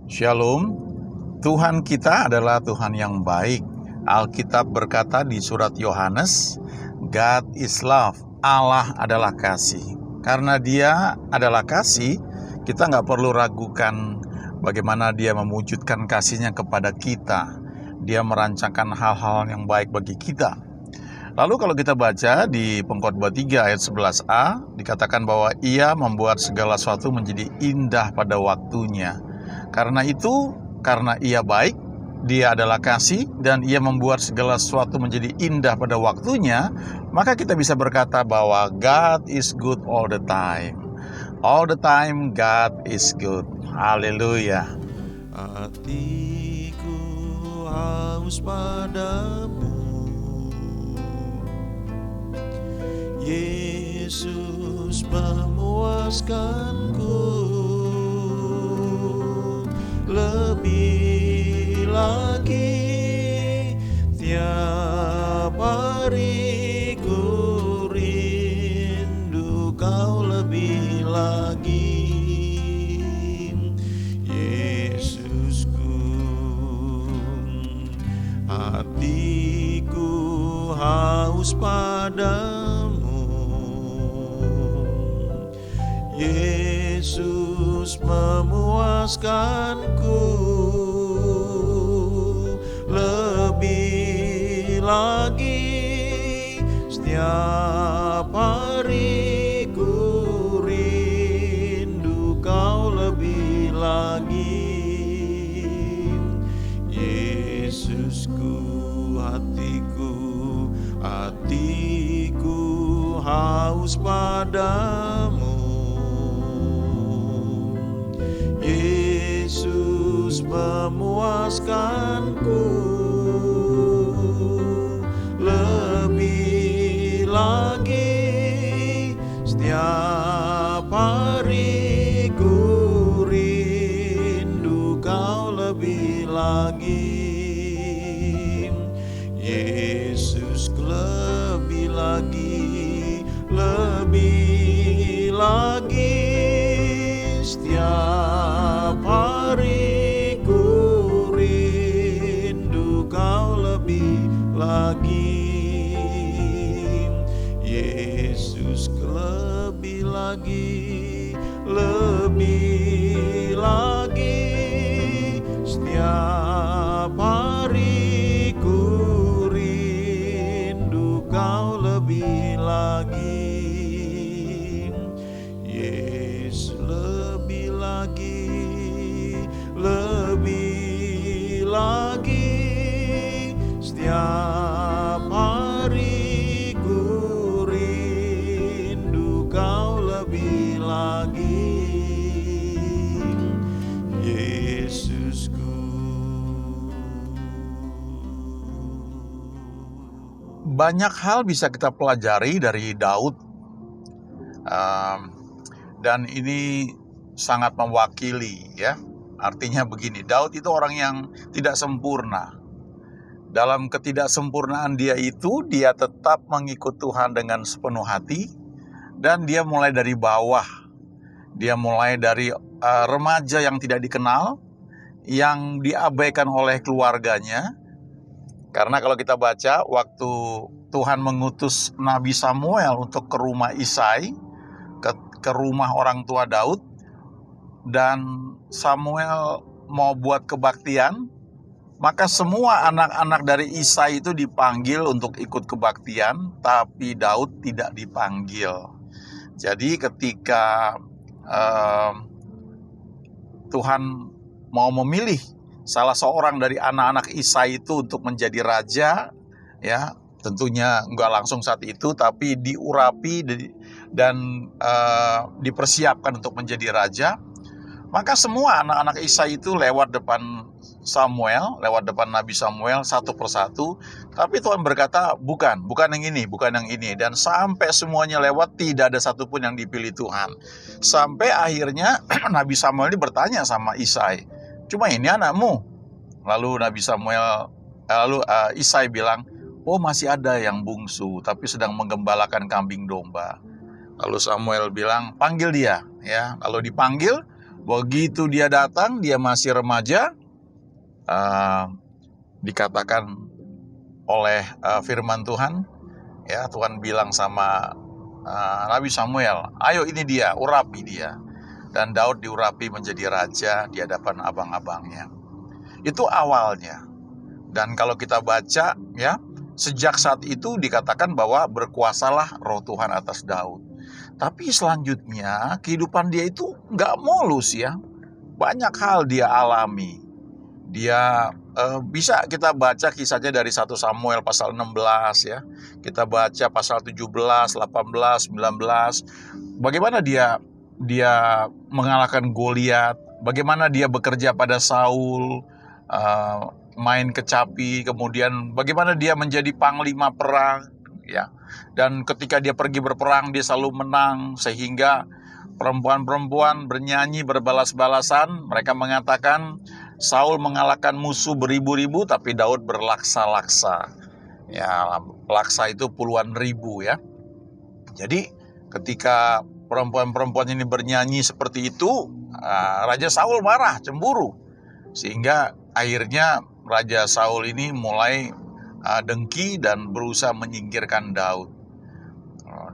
Shalom, Tuhan kita adalah Tuhan yang baik. Alkitab berkata di surat Yohanes, God is love, Allah adalah kasih. Karena Dia adalah kasih, kita nggak perlu ragukan bagaimana Dia mewujudkan kasihnya kepada kita. Dia merancangkan hal-hal yang baik bagi kita. Lalu kalau kita baca di Pengkhotbah 3 ayat 11a, dikatakan bahwa Ia membuat segala sesuatu menjadi indah pada waktunya. Karena itu, karena Ia baik, Dia adalah kasih, dan Ia membuat segala sesuatu menjadi indah pada waktunya, maka kita bisa berkata bahwa God is good all the time. All the time God is good. Haleluya. Hatiku haus padamu, Yesus memuaskanku. Lebih lagi tiap hari ku rindu Kau lebih lagi, Yesusku. Hatiku haus padamu, Yesus memuaskanku. Lebih lagi setiap hari ku rindu Kau lebih lagi, Yesusku. Hatiku haus padamu, Yesus memuaskanku. Lebih lagi setiap hari ku rindu Kau lebih lagi, Yesus. Lebih lagi setiap hari ku rindu Kau lebih lagi, Yesus. Lebih lagi setiap hari ku rindu Kau lebih lagi, Yesus. Lebih lagi setiap hari ku rindu Kau lebih lagi, Yesusku. Banyak hal bisa kita pelajari dari Daud, dan ini sangat mewakili, ya. Artinya begini, Daud itu orang yang tidak sempurna. Dalam ketidaksempurnaan dia itu, dia tetap mengikut Tuhan dengan sepenuh hati, dan dia mulai dari bawah. Dia mulai dari remaja yang tidak dikenal, yang diabaikan oleh keluarganya. Karena kalau kita baca, waktu Tuhan mengutus Nabi Samuel untuk ke rumah Isai, ke rumah orang tua Daud, dan Samuel mau buat kebaktian, maka semua anak-anak dari Isai itu dipanggil untuk ikut kebaktian, tapi Daud tidak dipanggil. Jadi ketika Tuhan mau memilih salah seorang dari anak-anak Isai itu untuk menjadi raja, ya tentunya nggak langsung saat itu, tapi diurapi dan dipersiapkan untuk menjadi raja. Maka semua anak-anak Isai itu lewat depan Nabi Samuel satu persatu. Tapi Tuhan berkata, bukan yang ini. Dan sampai semuanya lewat, tidak ada satupun yang dipilih Tuhan. Sampai akhirnya Nabi Samuel ini bertanya sama Isai, cuma ini anakmu? Lalu Isai bilang, oh masih ada yang bungsu, tapi sedang menggembalakan kambing domba. Lalu Samuel bilang, panggil dia. Ya, kalau dipanggil, Begitu dia datang, dia masih remaja, dikatakan oleh firman Tuhan, ya, Tuhan bilang sama Nabi Samuel, ayo ini dia, urapi dia. Dan Daud diurapi menjadi raja di hadapan abang-abangnya. Itu awalnya. Dan kalau kita baca, ya, sejak saat itu dikatakan bahwa berkuasalah roh Tuhan atas Daud. Tapi selanjutnya kehidupan dia itu nggak mulus, ya. Banyak hal dia alami. Dia bisa kita baca kisahnya dari 1 Samuel pasal 16, ya. Kita baca pasal 17, 18, 19. Bagaimana dia mengalahkan Goliat, bagaimana dia bekerja pada Saul, main kecapi, kemudian bagaimana dia menjadi panglima perang, ya. Dan ketika dia pergi berperang dia selalu menang, sehingga perempuan-perempuan bernyanyi berbalas-balasan. Mereka mengatakan Saul mengalahkan musuh beribu-ribu, tapi Daud berlaksa-laksa. Ya, laksa itu puluhan ribu, ya. Jadi ketika perempuan-perempuan ini bernyanyi seperti itu, Raja Saul marah, cemburu. Sehingga akhirnya Raja Saul ini mulai dengki dan berusaha menyingkirkan Daud.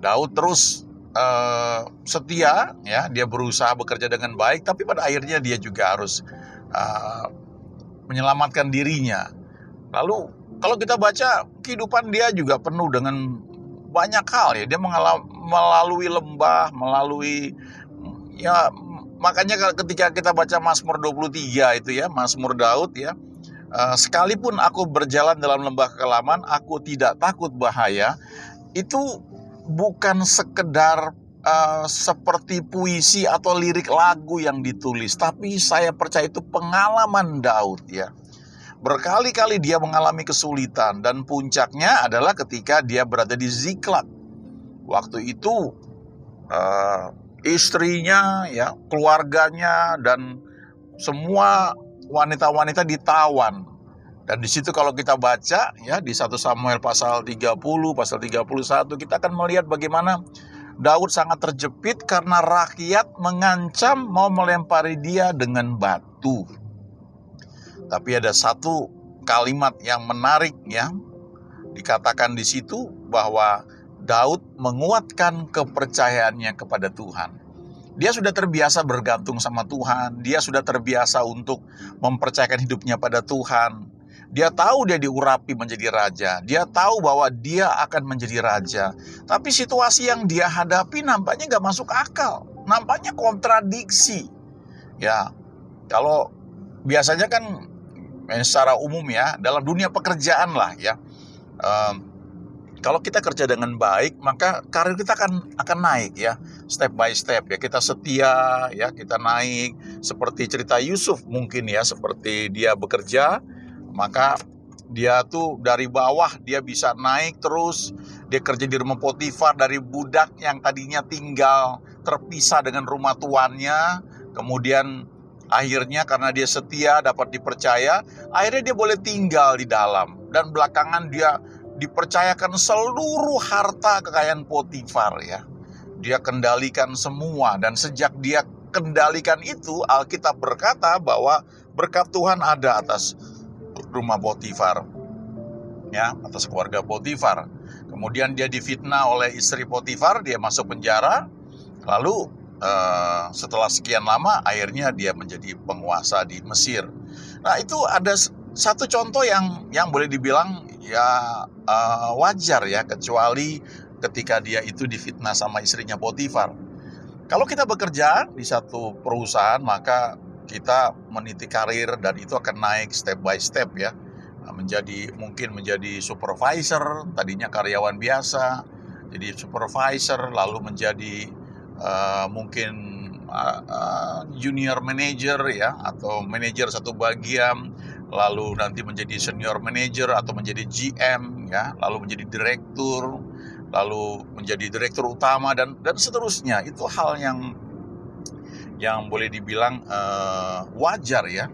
Daud terus setia, ya, dia berusaha bekerja dengan baik, tapi pada akhirnya dia juga harus menyelamatkan dirinya. Lalu kalau kita baca kehidupan dia juga penuh dengan banyak hal, ya. Dia melalui lembah, melalui, ya, makanya ketika kita baca Mazmur 23 itu, ya, Mazmur Daud, ya, sekalipun aku berjalan dalam lembah kekelaman, aku tidak takut bahaya. Itu bukan sekedar seperti puisi atau lirik lagu yang ditulis, tapi saya percaya itu pengalaman Daud, ya. Berkali-kali dia mengalami kesulitan, dan puncaknya adalah ketika dia berada di Ziklag. Waktu itu istrinya, ya, keluarganya, dan semua wanita-wanita ditawan. Dan di situ kalau kita baca, ya, di 1 Samuel pasal 30, pasal 31, kita akan melihat bagaimana Daud sangat terjepit karena rakyat mengancam mau melempari dia dengan batu. Tapi ada satu kalimat yang menarik, ya. Dikatakan di situ bahwa Daud menguatkan kepercayaannya kepada Tuhan. Dia sudah terbiasa bergantung sama Tuhan. Dia sudah terbiasa untuk mempercayakan hidupnya pada Tuhan. Dia tahu dia diurapi menjadi raja. Dia tahu bahwa dia akan menjadi raja. Tapi situasi yang dia hadapi nampaknya gak masuk akal. Nampaknya kontradiksi. Ya, kalau biasanya kan secara umum, ya, dalam dunia pekerjaan lah, ya. Kalau kita kerja dengan baik, maka karir kita akan naik, ya, step by step, ya. Kita setia, ya, kita naik. Seperti cerita Yusuf mungkin, ya, seperti dia bekerja, maka dia tuh dari bawah dia bisa naik terus. Dia kerja di rumah Potifar, dari budak yang tadinya tinggal terpisah dengan rumah tuannya, kemudian akhirnya karena dia setia, dapat dipercaya, akhirnya dia boleh tinggal di dalam. Dan belakangan dia dipercayakan seluruh harta kekayaan Potifar, ya. Dia kendalikan semua, dan sejak dia kendalikan itu, Alkitab berkata bahwa berkat Tuhan ada atas rumah Potifar, ya, atas keluarga Potifar. Kemudian dia difitnah oleh istri Potifar, dia masuk penjara. Lalu setelah sekian lama akhirnya dia menjadi penguasa di Mesir. Nah, itu ada satu contoh yang boleh dibilang, ya, wajar, ya, kecuali ketika dia itu difitnah sama istrinya Potifar. Kalau kita bekerja di satu perusahaan, maka kita meniti karir dan itu akan naik step by step, ya. Mungkin menjadi supervisor, tadinya karyawan biasa, jadi supervisor, lalu menjadi mungkin junior manager, ya, atau manajer satu bagian, lalu nanti menjadi senior manager atau menjadi GM, ya, lalu menjadi direktur, lalu menjadi direktur utama, dan seterusnya. Itu hal yang boleh dibilang wajar, ya,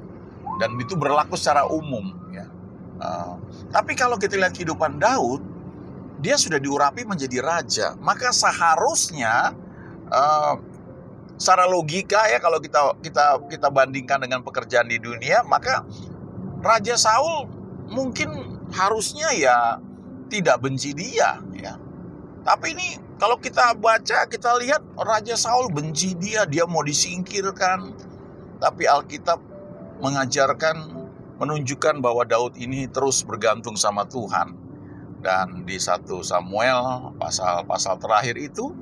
dan itu berlaku secara umum, ya. Tapi kalau kita lihat kehidupan Daud, dia sudah diurapi menjadi raja, maka seharusnya secara logika ya, kalau kita bandingkan dengan pekerjaan di dunia, maka Raja Saul mungkin harusnya ya tidak benci dia ya. Tapi ini kalau kita baca, kita lihat Raja Saul benci dia mau disingkirkan. Tapi Alkitab menunjukkan bahwa Daud ini terus bergantung sama Tuhan. Dan di 1 Samuel pasal-pasal terakhir itu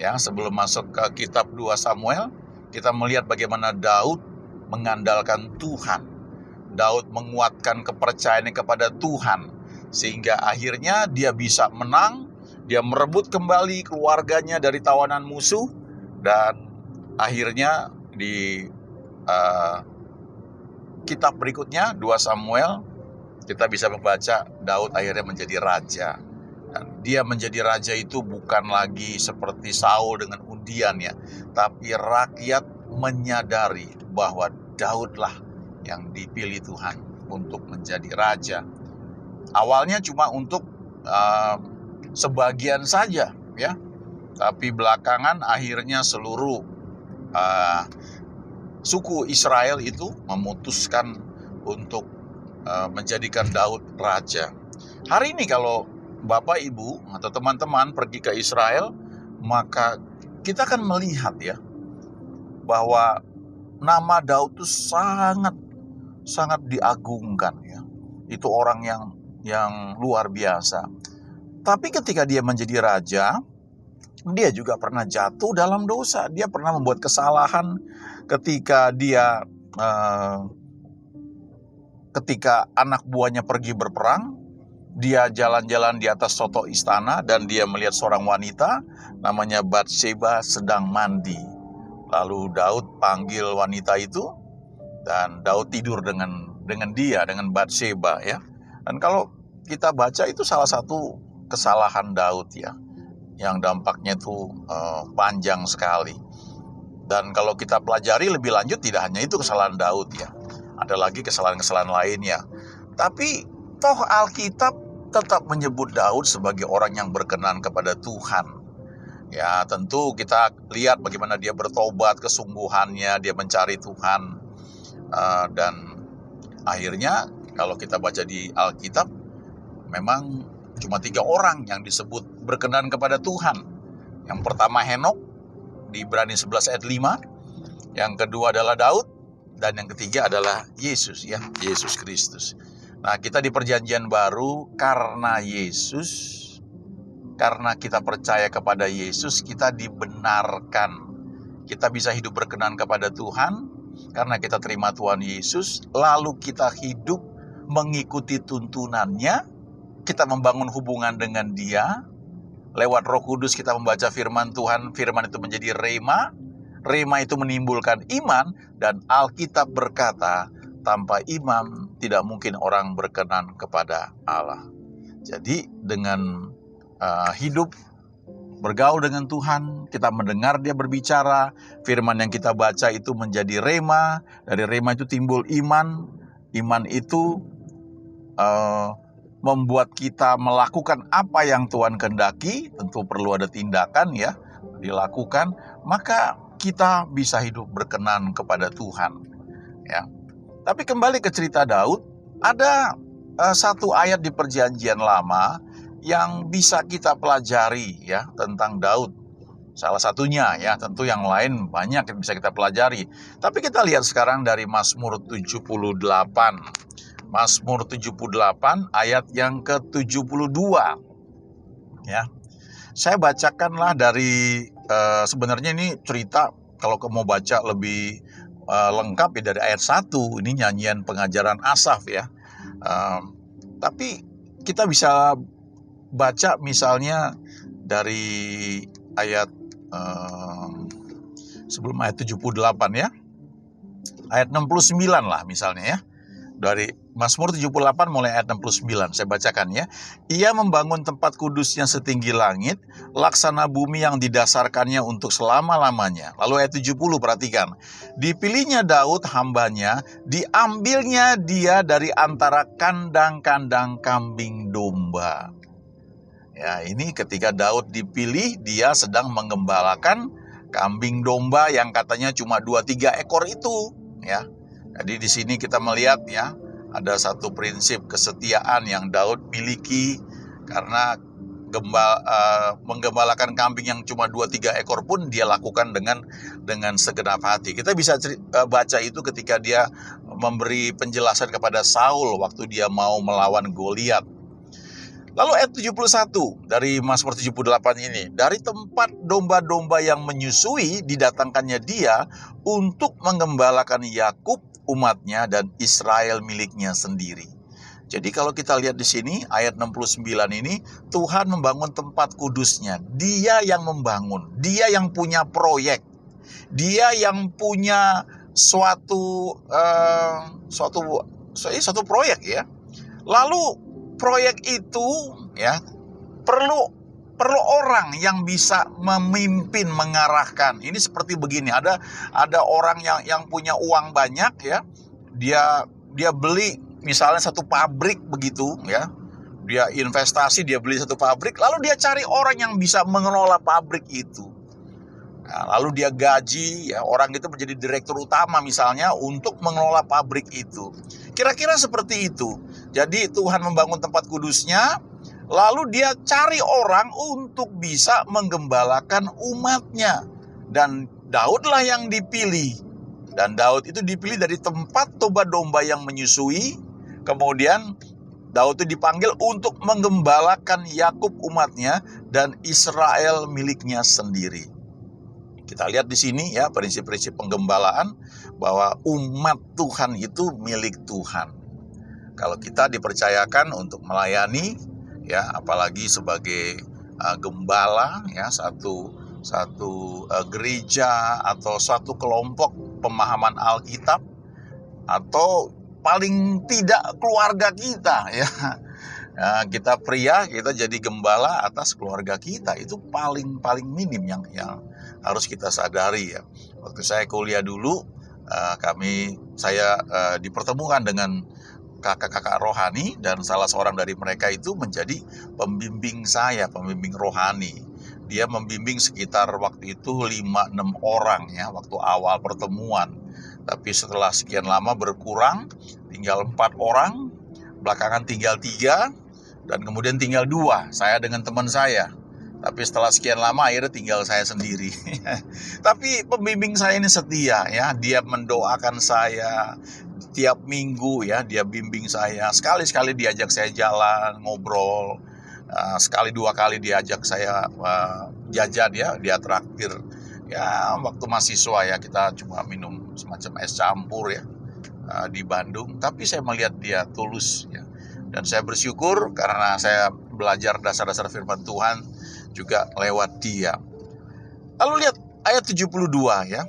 ya, sebelum masuk ke kitab 2 Samuel, kita melihat bagaimana Daud mengandalkan Tuhan. Daud menguatkan kepercayaannya kepada Tuhan, sehingga akhirnya dia bisa menang, dia merebut kembali keluarganya dari tawanan musuh, dan akhirnya di kitab berikutnya 2 Samuel kita bisa membaca Daud akhirnya menjadi raja. Dan dia menjadi raja itu bukan lagi seperti Saul dengan undian ya, tapi rakyat menyadari bahwa Daudlah yang dipilih Tuhan untuk menjadi raja. Awalnya cuma untuk sebagian saja ya, tapi belakangan akhirnya seluruh suku Israel itu memutuskan untuk menjadikan Daud raja. Hari ini kalau Bapak Ibu atau teman-teman pergi ke Israel, maka kita akan melihat ya bahwa nama Daud itu sangat diagungkan ya. Itu orang yang luar biasa. Tapi ketika dia menjadi raja, dia juga pernah jatuh dalam dosa. Dia pernah membuat kesalahan ketika ketika anak buahnya pergi berperang. Dia jalan-jalan di atas soto istana dan dia melihat seorang wanita namanya Batseba sedang mandi. Lalu Daud panggil wanita itu dan Daud tidur dengan Batseba ya. Dan kalau kita baca itu salah satu kesalahan Daud ya, yang dampaknya itu panjang sekali. Dan kalau kita pelajari lebih lanjut, tidak hanya itu kesalahan Daud ya, ada lagi kesalahan-kesalahan lainnya. Tapi toh Alkitab tetap menyebut Daud sebagai orang yang berkenan kepada Tuhan. Ya tentu kita lihat bagaimana dia bertobat, kesungguhannya, dia mencari Tuhan. Dan akhirnya kalau kita baca di Alkitab, memang cuma 3 orang yang disebut berkenan kepada Tuhan. Yang pertama Henok di Ibrani 11 ayat 5. Yang kedua adalah Daud. Dan yang ketiga adalah Yesus ya, Yesus Kristus. Nah kita di perjanjian baru karena kita percaya kepada Yesus, kita dibenarkan. Kita bisa hidup berkenan kepada Tuhan karena kita terima Tuhan Yesus, lalu kita hidup mengikuti tuntunannya, kita membangun hubungan dengan Dia. Lewat Roh Kudus kita membaca firman Tuhan, firman itu menjadi rema itu menimbulkan iman, dan Alkitab berkata, tanpa iman tidak mungkin orang berkenan kepada Allah. Jadi dengan hidup bergaul dengan Tuhan, kita mendengar Dia berbicara, firman yang kita baca itu menjadi rema, dari rema itu timbul iman, iman itu membuat kita melakukan apa yang Tuhan kehendaki, tentu perlu ada tindakan ya, dilakukan, maka kita bisa hidup berkenan kepada Tuhan ya. Tapi kembali ke cerita Daud, ada satu ayat di Perjanjian Lama yang bisa kita pelajari ya tentang Daud. Salah satunya ya, tentu yang lain banyak yang bisa kita pelajari. Tapi kita lihat sekarang dari Mazmur 78. Mazmur 78 ayat yang ke-72. Ya. Saya bacakanlah dari sebenarnya ini cerita kalau mau baca lebih lengkap ya dari ayat 1. Ini nyanyian pengajaran Asaf ya. Tapi kita bisa baca misalnya dari ayat sebelum ayat 78 ya. Ayat 69 lah misalnya ya. Dari Mazmur 78 mulai ayat 69, saya bacakan ya. Ia membangun tempat kudusnya setinggi langit, laksana bumi yang didasarkannya untuk selama-lamanya. Lalu ayat 70, perhatikan. Dipilihnya Daud hambanya, diambilnya dia dari antara kandang-kandang kambing domba. Ya, ini ketika Daud dipilih, dia sedang mengembalakan kambing domba yang katanya cuma 2-3 ekor itu, ya. Jadi di sini kita melihat ya, ada satu prinsip kesetiaan yang Daud miliki, karena menggembalakan kambing yang cuma 2-3 ekor pun dia lakukan dengan segenap hati. Kita bisa baca itu ketika dia memberi penjelasan kepada Saul waktu dia mau melawan Goliat. Lalu ayat 71 dari Mazmur 78 ini, dari tempat domba-domba yang menyusui didatangkannya dia untuk menggembalakan Yakub umatnya dan Israel miliknya sendiri. Jadi kalau kita lihat di sini ayat 69 ini, Tuhan membangun tempat kudusnya. Dia yang membangun, dia yang punya proyek, dia yang punya suatu proyek ya. Lalu proyek itu ya perlu orang yang bisa memimpin, mengarahkan. Ini seperti begini, ada orang yang punya uang banyak ya, dia beli misalnya satu pabrik begitu ya, dia investasi, dia beli satu pabrik, lalu dia cari orang yang bisa mengelola pabrik itu. Nah, lalu dia gaji ya orang itu menjadi direktur utama misalnya untuk mengelola pabrik itu. Kira-kira seperti itu. Jadi Tuhan membangun tempat kudusnya, lalu dia cari orang untuk bisa menggembalakan umatnya. Dan Daudlah yang dipilih. Dan Daud itu dipilih dari tempat domba-domba yang menyusui. Kemudian Daud itu dipanggil untuk menggembalakan Yakub umatnya dan Israel miliknya sendiri. Kita lihat di sini ya prinsip-prinsip penggembalaan, bahwa umat Tuhan itu milik Tuhan. Kalau kita dipercayakan untuk melayani ya, apalagi sebagai gembala ya, satu gereja atau suatu kelompok pemahaman Alkitab, atau paling tidak keluarga kita ya. Nah, kita pria, kita jadi gembala atas keluarga kita, itu paling minim yang harus kita sadari ya. Waktu saya kuliah dulu, saya dipertemukan dengan kakak-kakak rohani, dan salah seorang dari mereka itu menjadi pembimbing saya, pembimbing rohani. Dia membimbing sekitar waktu itu 5-6 orang ya, waktu awal pertemuan. Tapi setelah sekian lama berkurang, tinggal 4 orang, belakangan tinggal 3, dan kemudian tinggal 2, saya dengan teman saya. Tapi setelah sekian lama akhirnya tinggal saya sendiri. Tapi pembimbing saya ini setia ya, dia mendoakan saya tiap minggu ya, dia bimbing saya. Sekali-sekali diajak saya jalan, ngobrol. Sekali 2 kali diajak saya jajan ya, dia traktir. Ya waktu mahasiswa ya, kita cuma minum semacam es campur ya di Bandung. Tapi saya melihat dia tulus ya. Dan saya bersyukur karena saya belajar dasar-dasar firman Tuhan juga lewat dia. Lalu lihat ayat 72 ya.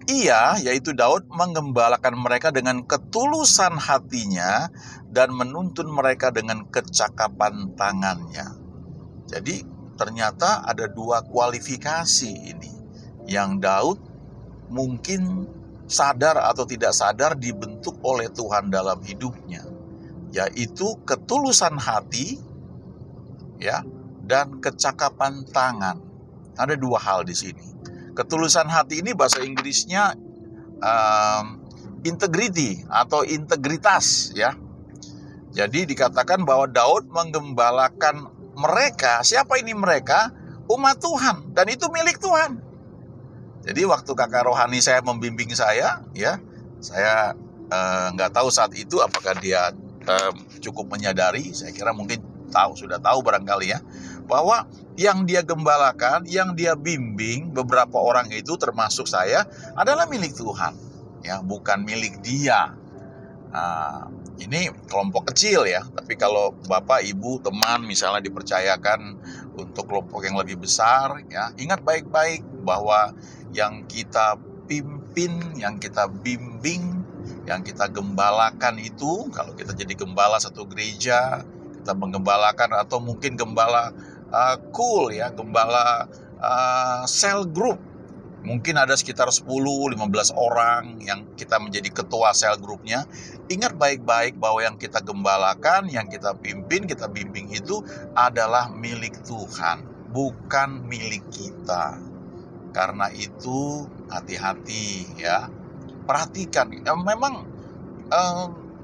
Ia, yaitu Daud, menggembalakan mereka dengan ketulusan hatinya dan menuntun mereka dengan kecakapan tangannya. Jadi ternyata ada 2 kualifikasi ini yang Daud mungkin sadar atau tidak sadar dibentuk oleh Tuhan dalam hidupnya, yaitu ketulusan hati ya, dan kecakapan tangan. Ada 2 hal di sini. Ketulusan hati ini bahasa Inggrisnya integrity atau integritas ya. Jadi dikatakan bahwa Daud menggembalakan mereka. Siapa ini mereka? Umat Tuhan, dan itu milik Tuhan. Jadi waktu kakak rohani saya membimbing saya ya, saya nggak tahu saat itu apakah dia cukup menyadari. Saya kira mungkin sudah tahu barangkali ya, bahwa yang dia gembalakan, yang dia bimbing, beberapa orang itu termasuk saya, adalah milik Tuhan ya, bukan milik dia. Ini kelompok kecil ya, tapi kalau bapak, ibu, teman misalnya dipercayakan untuk kelompok yang lebih besar ya, ingat baik-baik bahwa yang kita pimpin, yang kita bimbing, yang kita gembalakan itu, kalau kita jadi gembala satu gereja, kita menggembalakan, atau mungkin gembala gembala cell group, mungkin ada sekitar 10-15 orang yang kita menjadi ketua cell grupnya. Ingat baik-baik bahwa yang kita gembalakan, yang kita pimpin, kita bimbing itu adalah milik Tuhan, bukan milik kita. Karena itu hati-hati ya. Perhatikan, memang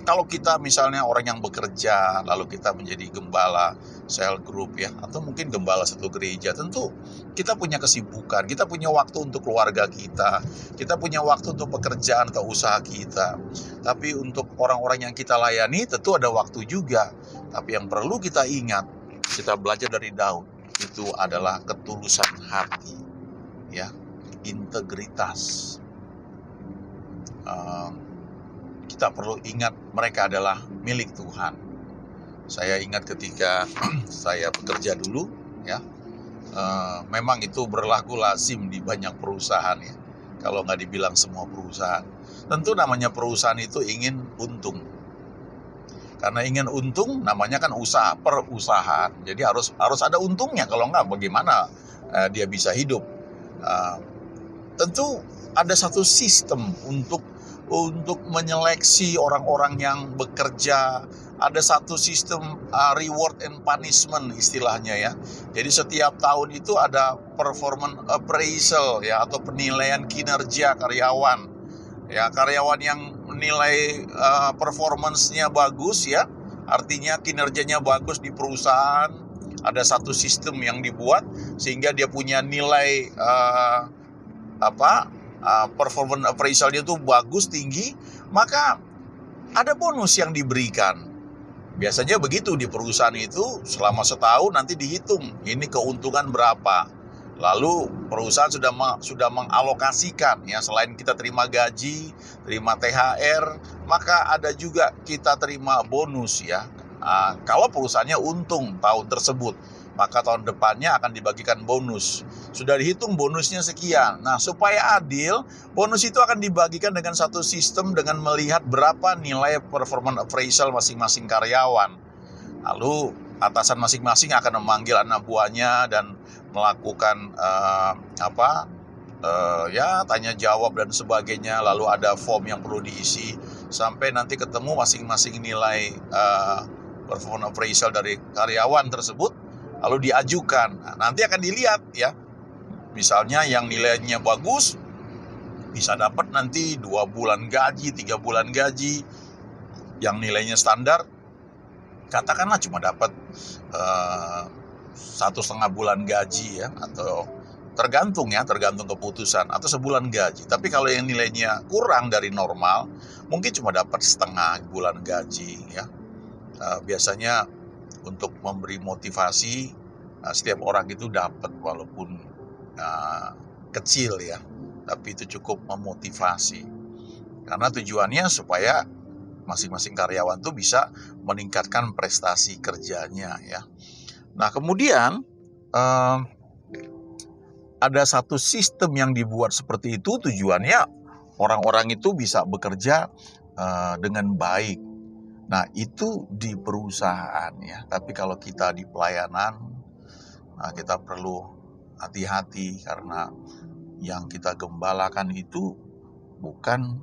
kalau kita misalnya orang yang bekerja, lalu kita menjadi gembala sel group ya, atau mungkin gembala satu gereja, tentu kita punya kesibukan, kita punya waktu untuk keluarga kita punya waktu untuk pekerjaan atau usaha kita. Tapi untuk orang-orang yang kita layani tentu ada waktu juga. Tapi yang perlu kita ingat, kita belajar dari Daud, itu adalah ketulusan hati, ya, integritas. Kita perlu ingat mereka adalah milik Tuhan. Saya ingat ketika saya bekerja dulu, ya, memang itu berlaku lazim di banyak perusahaan ya. Kalau nggak dibilang semua perusahaan, tentu namanya perusahaan itu ingin untung. Karena ingin untung, namanya kan usaha, perusahaan. Jadi harus ada untungnya. Kalau nggak, bagaimana dia bisa hidup? Tentu ada satu sistem untuk menyeleksi orang-orang yang bekerja. Ada satu sistem reward and punishment istilahnya ya. Jadi setiap tahun itu ada performance appraisal ya, atau penilaian kinerja karyawan. Ya, karyawan yang nilai performance-nya bagus ya, artinya kinerjanya bagus di perusahaan. Ada satu sistem yang dibuat sehingga dia punya nilai performance appraisal dia tuh bagus, tinggi, maka ada bonus yang diberikan. Biasanya begitu di perusahaan itu, selama setahun nanti dihitung ini keuntungan berapa. Lalu perusahaan sudah mengalokasikan ya, selain kita terima gaji, terima THR, maka ada juga kita terima bonus ya. Kalau perusahaannya untung tahun tersebut, maka tahun depannya akan dibagikan bonus. Sudah dihitung bonusnya sekian. Nah, supaya adil, bonus itu akan dibagikan dengan satu sistem dengan melihat berapa nilai performance appraisal masing-masing karyawan. Lalu atasan masing-masing akan memanggil anak buahnya dan melakukan tanya jawab dan sebagainya. Lalu ada form yang perlu diisi sampai nanti ketemu masing-masing nilai performance appraisal dari karyawan tersebut. Lalu diajukan. Nah, nanti akan dilihat ya. Misalnya yang nilainya bagus bisa dapat nanti 2 bulan gaji, 3 bulan gaji. Yang nilainya standar katakanlah cuma dapat 1,5 bulan gaji ya, atau tergantung keputusan, atau sebulan gaji. Tapi kalau yang nilainya kurang dari normal, mungkin cuma dapat setengah bulan gaji ya. Biasanya untuk memberi motivasi, setiap orang itu dapat walaupun kecil ya, tapi itu cukup memotivasi. Karena tujuannya supaya masing-masing karyawan tuh bisa meningkatkan prestasi kerjanya ya. Nah, kemudian ada satu sistem yang dibuat seperti itu, tujuannya orang-orang itu bisa bekerja dengan baik. Nah, itu di perusahaan ya. Tapi kalau kita di pelayanan, kita perlu hati-hati karena yang kita gembalakan itu bukan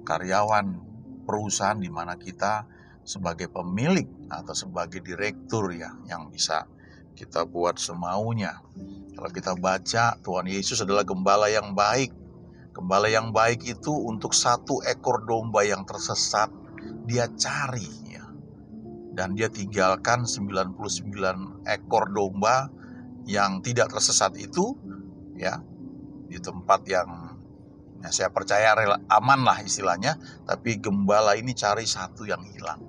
karyawan perusahaan di mana kita sebagai pemilik atau sebagai direktur ya, yang bisa kita buat semaunya. Kalau kita baca, Tuhan Yesus adalah gembala yang baik. Gembala yang baik itu untuk 1 ekor domba yang tersesat, dia cari ya. Dan dia tinggalkan 99 ekor domba yang tidak tersesat itu ya, di tempat yang ya, saya percaya aman lah istilahnya. Tapi gembala ini cari 1 yang hilang.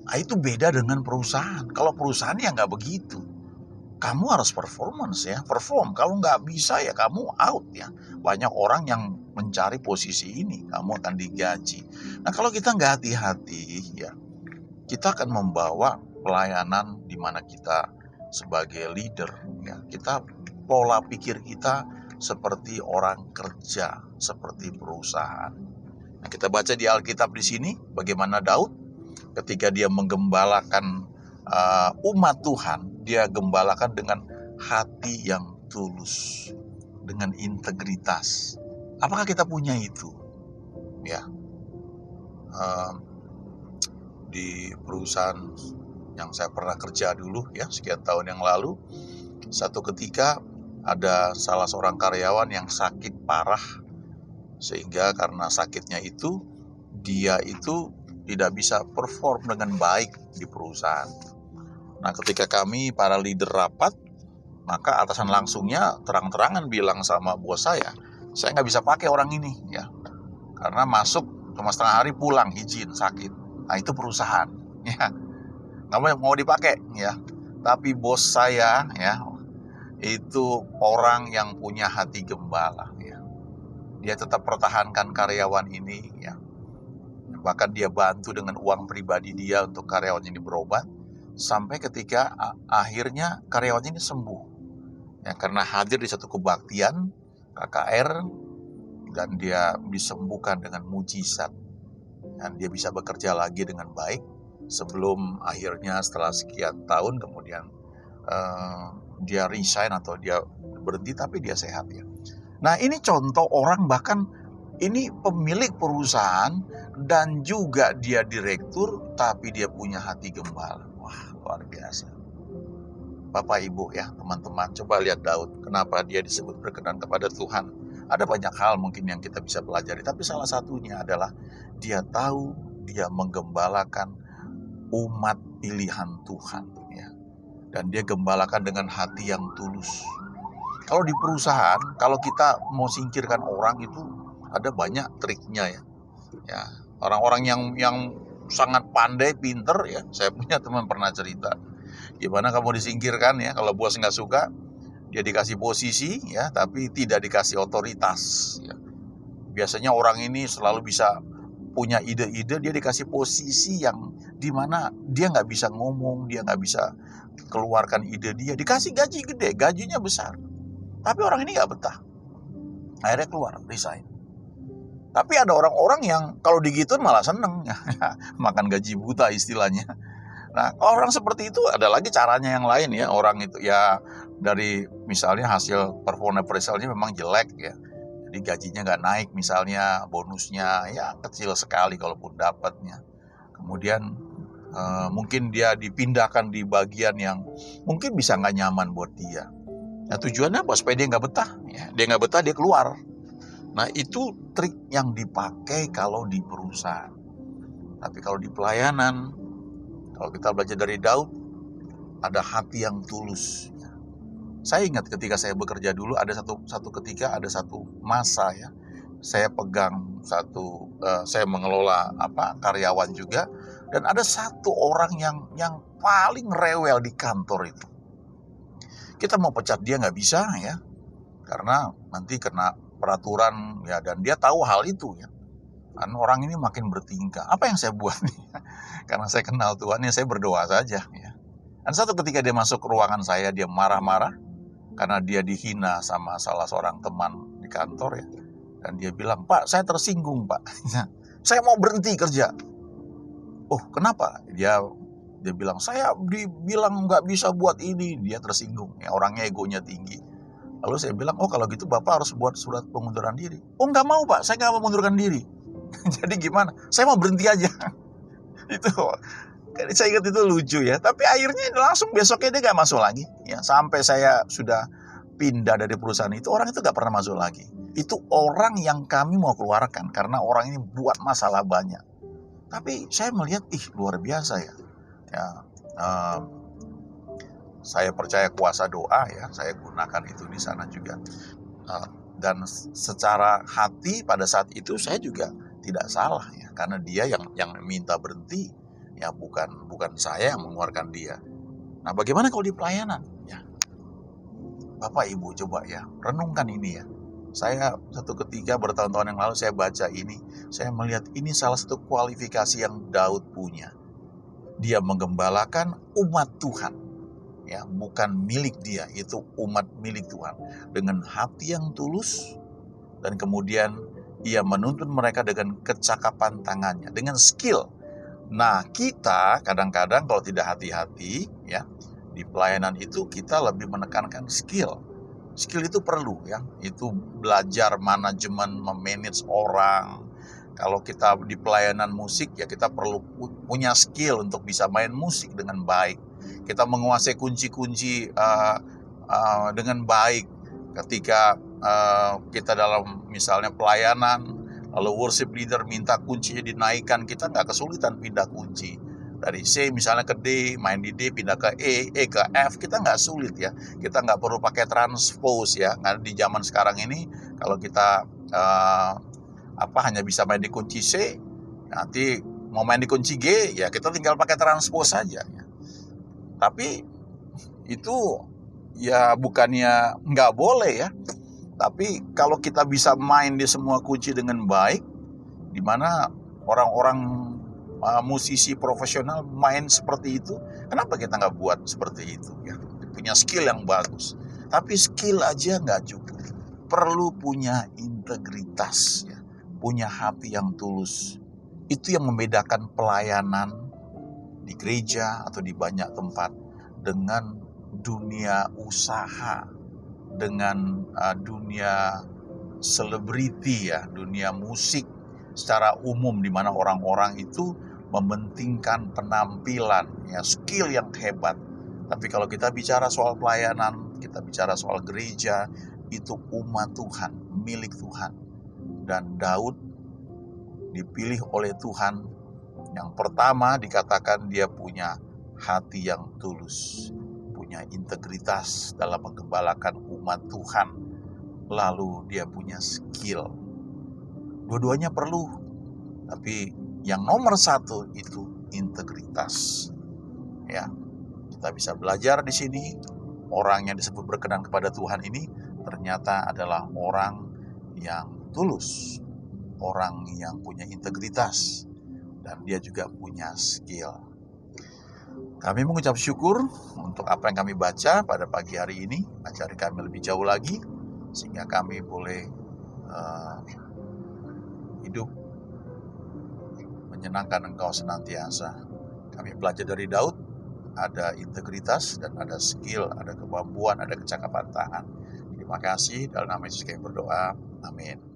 Nah, itu beda dengan perusahaan. Kalau perusahaan ya nggak begitu. Kamu harus perform. Kalau nggak bisa ya kamu out ya. Banyak orang yang mencari posisi ini, kamu akan digaji. Nah, kalau kita nggak hati-hati ya, kita akan membawa pelayanan di mana kita sebagai leader ya, kita pola pikir kita seperti orang kerja, seperti perusahaan. Nah, kita baca di Alkitab di sini bagaimana Daud ketika dia menggembalakan umat Tuhan, dia gembalakan dengan hati yang tulus, dengan integritas. Apakah kita punya itu? Ya, di perusahaan yang saya pernah kerja dulu ya, sekian tahun yang lalu, Satu ketika ada salah seorang karyawan yang sakit parah, sehingga karena sakitnya itu dia itu tidak bisa perform dengan baik di perusahaan. Nah, ketika kami para leader rapat, maka atasan langsungnya terang-terangan bilang sama bos saya nggak bisa pakai orang ini ya, karena masuk cuma setengah hari pulang izin sakit. Nah, itu perusahaan ya, nggak mau dipakai ya. Tapi bos saya ya, itu orang yang punya hati gembala ya. Dia tetap pertahankan karyawan ini ya. Bahkan dia bantu dengan uang pribadi dia untuk karyawan ini berobat, sampai ketika akhirnya karyawan ini sembuh ya, karena hadir di satu kebaktian KKR, dan dia disembuhkan dengan mujizat, dan dia bisa bekerja lagi dengan baik sebelum akhirnya setelah sekian tahun kemudian dia resign atau dia berhenti, tapi dia sehat ya. Nah, ini contoh orang, bahkan ini pemilik perusahaan dan juga dia direktur, tapi dia punya hati gembala. Wah, luar biasa. Bapak Ibu ya, teman-teman, coba lihat Daud, kenapa dia disebut berkenan kepada Tuhan. Ada banyak hal mungkin yang kita bisa pelajari, tapi salah satunya adalah dia tahu dia menggembalakan umat pilihan Tuhan ya. Dan dia gembalakan dengan hati yang tulus. Kalau di perusahaan, kalau kita mau singkirkan orang itu ada banyak triknya ya. Ya, orang-orang yang sangat pandai, pinter ya. Saya punya teman pernah cerita, gimana kamu disingkirkan ya, kalau bos nggak suka, dia dikasih posisi ya, tapi tidak dikasih otoritas ya. Biasanya orang ini selalu bisa punya ide-ide, dia dikasih posisi yang dimana dia nggak bisa ngomong, dia nggak bisa keluarkan ide dia, dikasih gaji gede, gajinya besar, tapi orang ini nggak betah, akhirnya keluar, resign. Tapi ada orang-orang yang kalau digituin malah seneng ya, makan gaji buta istilahnya. Nah, orang seperti itu ada lagi caranya yang lain ya. Orang itu ya dari misalnya hasil performa appraisalnya memang jelek ya, jadi gajinya nggak naik misalnya, bonusnya ya kecil sekali kalaupun dapatnya. Kemudian mungkin dia dipindahkan di bagian yang mungkin bisa nggak nyaman buat dia. Nah, tujuannya apa? Supaya dia nggak betah ya. Dia nggak betah, dia keluar. Nah, itu trik yang dipakai kalau di perusahaan. Tapi kalau di pelayanan, kalau kita belajar dari Daud, ada hati yang tulus. Saya ingat ketika saya bekerja dulu, ada satu ketika, ada satu masa ya, saya pegang saya mengelola karyawan juga, dan ada satu orang yang paling rewel di kantor itu. Kita mau pecat dia nggak bisa ya, karena nanti kena peraturan ya, dan dia tahu hal itu ya. Kan orang ini makin bertingkah. Apa yang saya buat nih? Karena saya kenal Tuhan ya, saya berdoa saja ya. Dan satu ketika dia masuk ke ruangan saya, dia marah-marah karena dia dihina sama salah seorang teman di kantor ya. Dan dia bilang, "Pak, saya tersinggung, Pak. Saya mau berhenti kerja." "Oh, kenapa?" Dia bilang, "Saya dibilang nggak bisa buat ini." Dia tersinggung ya, orangnya egonya tinggi. Lalu saya bilang, "Oh, kalau gitu Bapak harus buat surat pengunduran diri." "Oh, nggak mau, Pak, saya nggak mau mengundurkan diri." Jadi gimana? "Saya mau berhenti aja." Itu saya ingat, itu lucu ya. Tapi akhirnya langsung besoknya dia nggak masuk lagi ya. Sampai saya sudah pindah dari perusahaan itu, orang itu nggak pernah masuk lagi. Itu orang yang kami mau keluarkan karena orang ini buat masalah banyak. Tapi saya melihat, luar biasa ya. Saya percaya kuasa doa ya, saya gunakan itu di sana juga. Dan secara hati pada saat itu saya juga tidak salah ya, karena dia yang minta berhenti ya, bukan saya yang mengeluarkan dia. Nah, bagaimana kalau di pelayanan ya? Bapak Ibu coba ya, renungkan ini ya. Saya satu ketika bertahun-tahun yang lalu saya baca ini, saya melihat ini salah satu kualifikasi yang Daud punya. Dia menggembalakan umat Tuhan ya, bukan milik dia, itu umat milik Tuhan, dengan hati yang tulus, dan kemudian ia menuntun mereka dengan kecakapan tangannya, dengan skill. Nah, kita kadang-kadang kalau tidak hati-hati ya, di pelayanan itu kita lebih menekankan skill. Skill itu perlu ya, itu belajar manajemen, memanage orang. Kalau kita di pelayanan musik ya, kita perlu punya skill untuk bisa main musik dengan baik. Kita menguasai kunci-kunci dengan baik. Ketika kita dalam misalnya pelayanan, lalu worship leader minta kuncinya dinaikkan, kita nggak kesulitan pindah kunci. Dari C misalnya ke D, main di D, pindah ke E ke F, kita nggak sulit ya. Kita nggak perlu pakai transpose ya. Karena di zaman sekarang ini, kalau kita hanya bisa main di kunci C, nanti mau main di kunci G, ya kita tinggal pakai transpose saja. Ya. Tapi itu ya bukannya nggak boleh ya. Tapi kalau kita bisa main di semua kunci dengan baik, di mana orang-orang musisi profesional main seperti itu, kenapa kita nggak buat seperti itu ya? Punya skill yang bagus. Tapi skill aja nggak cukup. Perlu punya integritas ya. Punya hati yang tulus. Itu yang membedakan pelayanan di gereja atau di banyak tempat dengan dunia usaha, dengan dunia selebriti ya, dunia musik secara umum, di mana orang-orang itu mementingkan penampilan ya, skill yang hebat. Tapi kalau kita bicara soal pelayanan, kita bicara soal gereja, itu umat Tuhan, milik Tuhan. Dan Daud dipilih oleh Tuhan. Yang pertama dikatakan dia punya hati yang tulus, punya integritas dalam menggembalakan umat Tuhan. Lalu dia punya skill. Dua-duanya perlu, tapi yang nomor satu itu integritas. Ya, kita bisa belajar di sini. Orang yang disebut berkenan kepada Tuhan ini ternyata adalah orang yang tulus, orang yang punya integritas, dan dia juga punya skill. Kami mengucap syukur untuk apa yang kami baca pada pagi hari ini. Ajari kami lebih jauh lagi, sehingga kami boleh hidup menyenangkan Engkau senantiasa. Kami belajar dari Daud, ada integritas dan ada skill, ada kemampuan, ada kecakapan tangan. Terima kasih, dalam nama Yesus kami berdoa. Amin.